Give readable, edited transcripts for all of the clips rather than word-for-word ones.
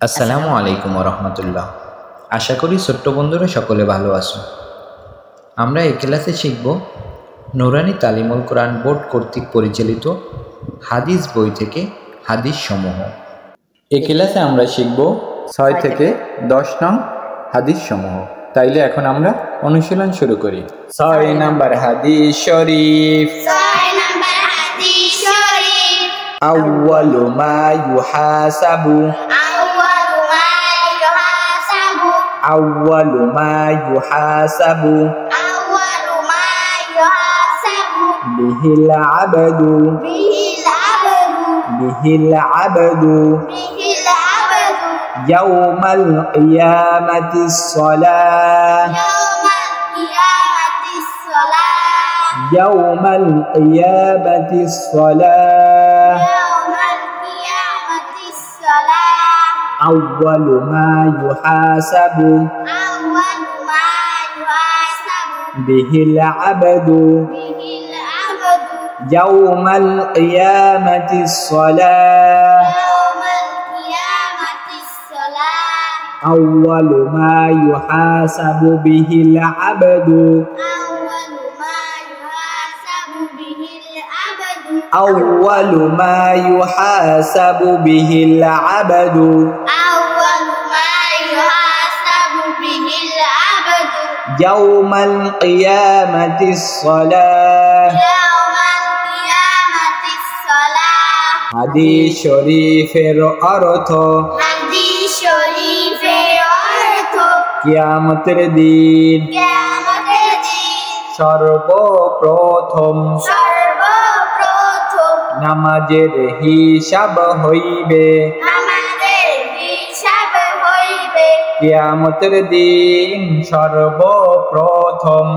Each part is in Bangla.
আসসালামু আলাইকুম রহমতুল্লাহ। আশা করি ছোট্ট বন্ধুরা সকলে ভালো আছো। আমরা এই ক্লাসে শিখব নুরানি তালিমুল কোরআন বোর্ড কর্তৃক পরিচালিত হাদিস বই থেকে হাদিস সমূহ। এই ক্লাসে আমরা শিখব 6 থেকে 10 নং হাদিস সমূহ। তাইলে এখন আমরা অনুশীলন শুরু করি। 6 নাম্বার হাদিস শরীফ। আউয়ালু মা ইউহাসাবু أول ما يحاسب به العبد يوم القيامة الصلاة يوم القيامة الصلاة أول ما يحاسب به العبد يوم القيامة الصلاة أول ما يحاسب به العبد أول ما يحاسب به العبد يوم القيامة الصلاة হাদিস শরীফের অর্থ কিয়ামতের দিন সর্বপ্রথম নামাজের হিসাব হইবে কিয়ামতের দিন সর্বপ্রথম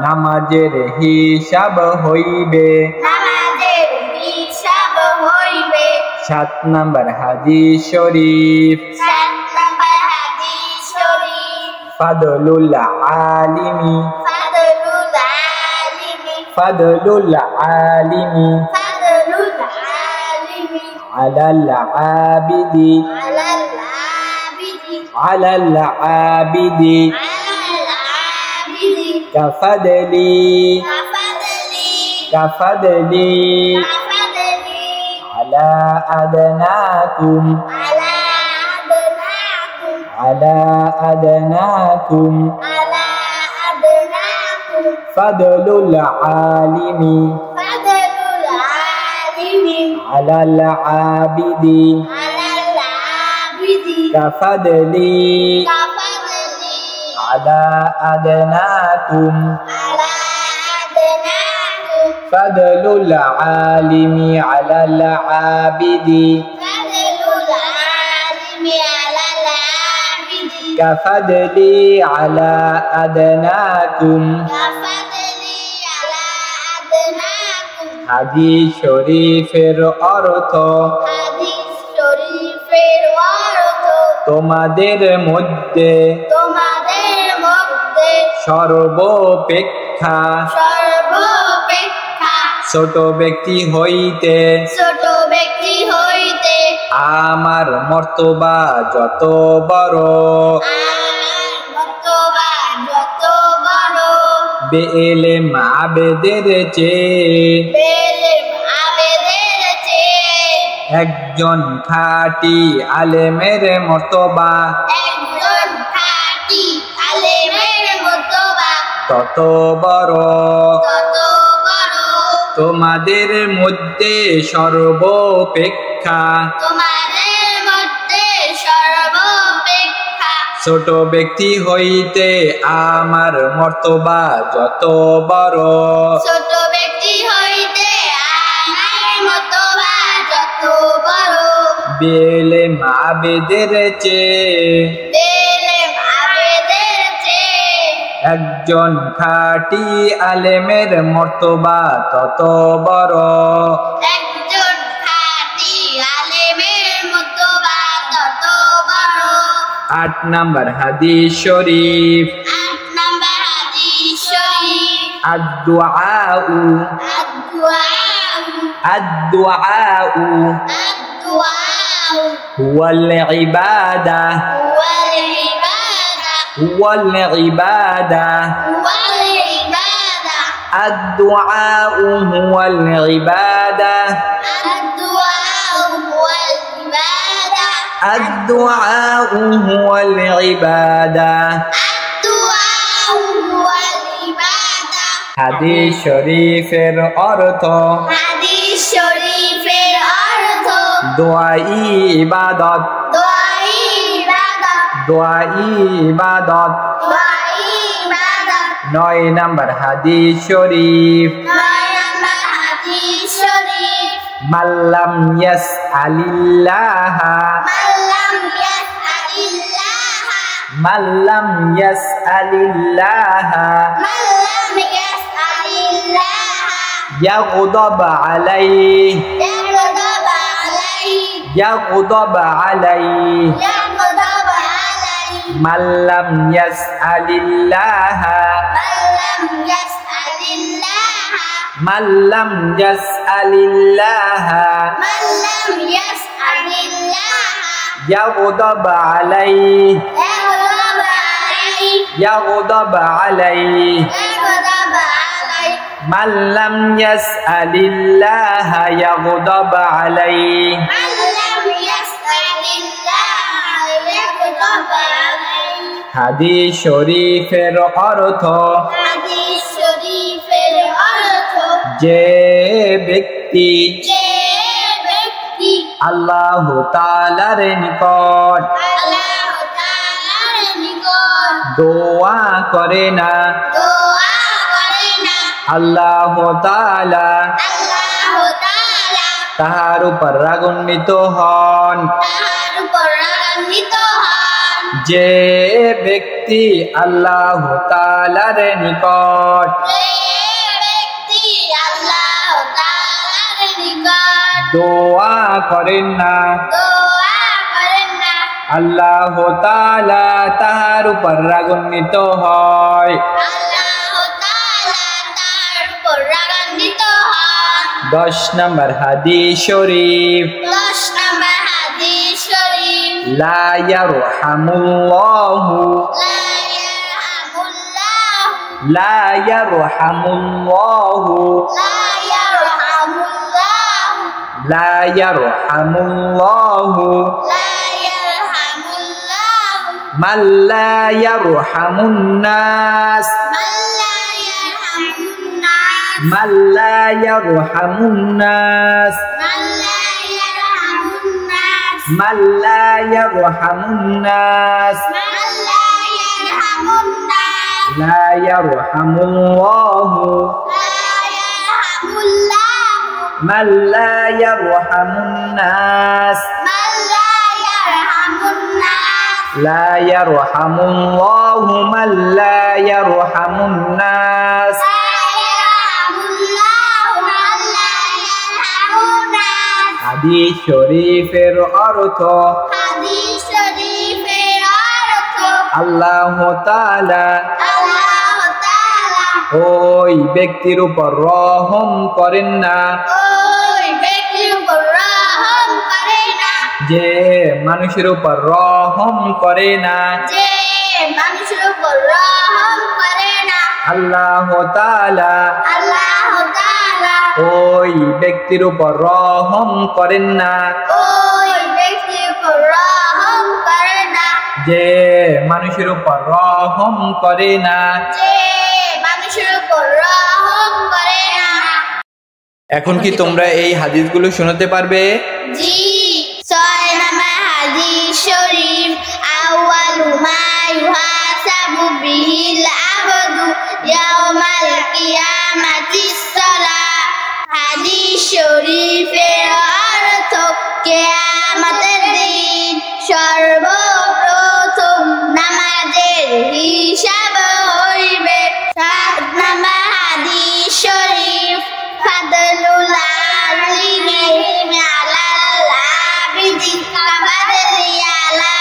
নামাজের হিসাব হইবে 7 নাম্বার হাদিস শরীফ ফাদলুল আলিমি আলাল আবিদি كفدلي على أدناكم فضل العالم على العابد كفدلي على أدناكم فضل العالم على العابد كفضلي على أدناكم হাদিস শরীফের অর্থ তোমাদের মধ্যে সর্বাপেক্ষা ছোট ব্যক্তি হইতে আমার মর্তবা যত বড় বেএলেম আবেদের চেয়ে একজন খাঁটি আলেমের মর্তবা তত বড় তোমাদের মধ্যে সর্বাপেক্ষা ছোট ব্যক্তি হইতে আমার মর্তবা যত বড় বেএলেম আবেদের চেয়ে একজন খাঁটি আলেমের মর্তবা তত বড় 8 নাম্বার হাদিস শরীফ الدعاء الدعاء هو العبادة هو العبادة الدعاء هو العبادة الدعاء هو العبادة হাদিস শরীফের অর্থ দোয়াই ইবাদত দোয়াই ইবাদত 9 নম্বর হাদিস শরীফ মাল্লাম ইয়াসআলিল্লাহ মাল্লাম ইয়াসআলিল্লাহ يغضب عليه يغضب عليه من لم يسأل الله من لم يسأل الله يغضب عليه يغضب عليه من لم يسأل الله يغضب عليه হাদিস শরীফের অর্থ যে ব্যক্তি আল্লাহ তাআলার নিকট দোয়া করে না আল্লাহ তাআলা তাহার উপর রাগান্বিত হন যে ব্যক্তি আল্লাহ তাআলার নিকট দোয়া করেন না আল্লাহ তাআলা তাহার উপর রাগান্বিত হয় 10 নম্বর হাদিস শরীফ লা ইয়ারহামুল্লাহু لا يرحم الله لا يرحم الله من لا يرحم الناس من لا يرحم الناس من لا يرحم الناس لا يرحم الله من لا يرحم الناس لا يرحم الله من لا يرحم الناس হাদিস শরীফের অর্থ আল্লাহ তাআলা ওই ব্যক্তির উপর রহম করেন না যে মানুষের উপর রহম করে না আল্লাহ তাআলা ওই ব্যক্তির উপর রহম করেন না যে মানুষের উপর রহম করে না এখন কি তোমরা এই হাদিসগুলো শোনাতে পারবে? জি। 6 নম্বর হাদিস শরীফ আউয়ালু মা ইউহাসাবু বিহিল আবদু ইয়াউমাল কিয়ামাতিস সালাহ। হাদিস শরীফের অর্থ কিয়ামতের দিন সর্বপ্রথম নামাজের হিসাব হইবে। 7 নম্বর হাদিস শরীফ ফাদলুল আলিমি আলাল আবিদি কাবাদলি আলা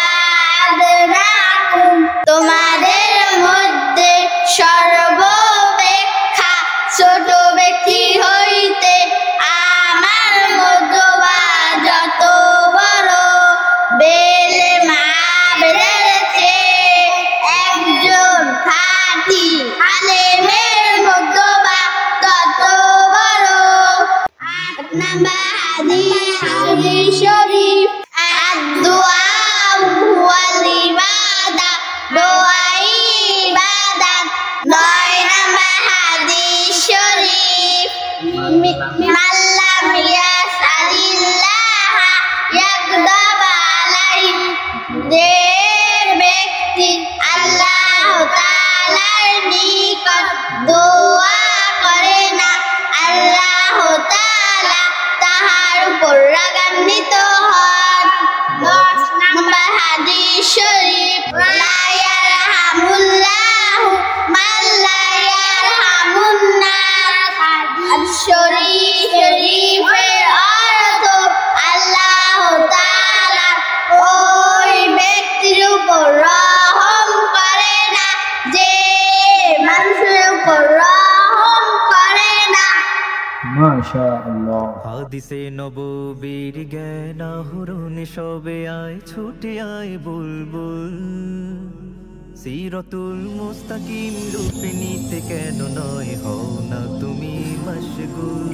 আদনাকুম। তোমাদের মধ্যে সর্বাপেক্ষা ছোট ব্যক্তি হইতে আমার হাদিস শরীফ আদ-দুআ ওয়াল ইবাদা দোয়াই ইবাদত 9 নাম্বার হাদিস শরীফ মাল্লাম ইয়াসআলিল্লাহ ইয়াগদাব আলাইহি যে ব্যক্তি আল্লাহ তাআলার নিকট দোয়া করে না আল্লাহ তাআলা তাহার উপর রাগান্বিত হন 10 নাম্বার হাদিস শরীফ লা ইয়ারহামুল্লাহু মান লা ইয়ারহামুন নাস হাদিস শরীফের অর্থ আল্লাহ তাআলা ওই ব্যক্তির উপর রহম করে না যে মানুষের উপর রহম করে না। মাশাআল্লাহ। হাদিসে নববীর জ্ঞান আহরণ সবে আয় ছুটে আয় বুলবুল সিরাতুল মুস্তাকিম রূপ নিতে কেন নয় হও না তুমি মশগুল।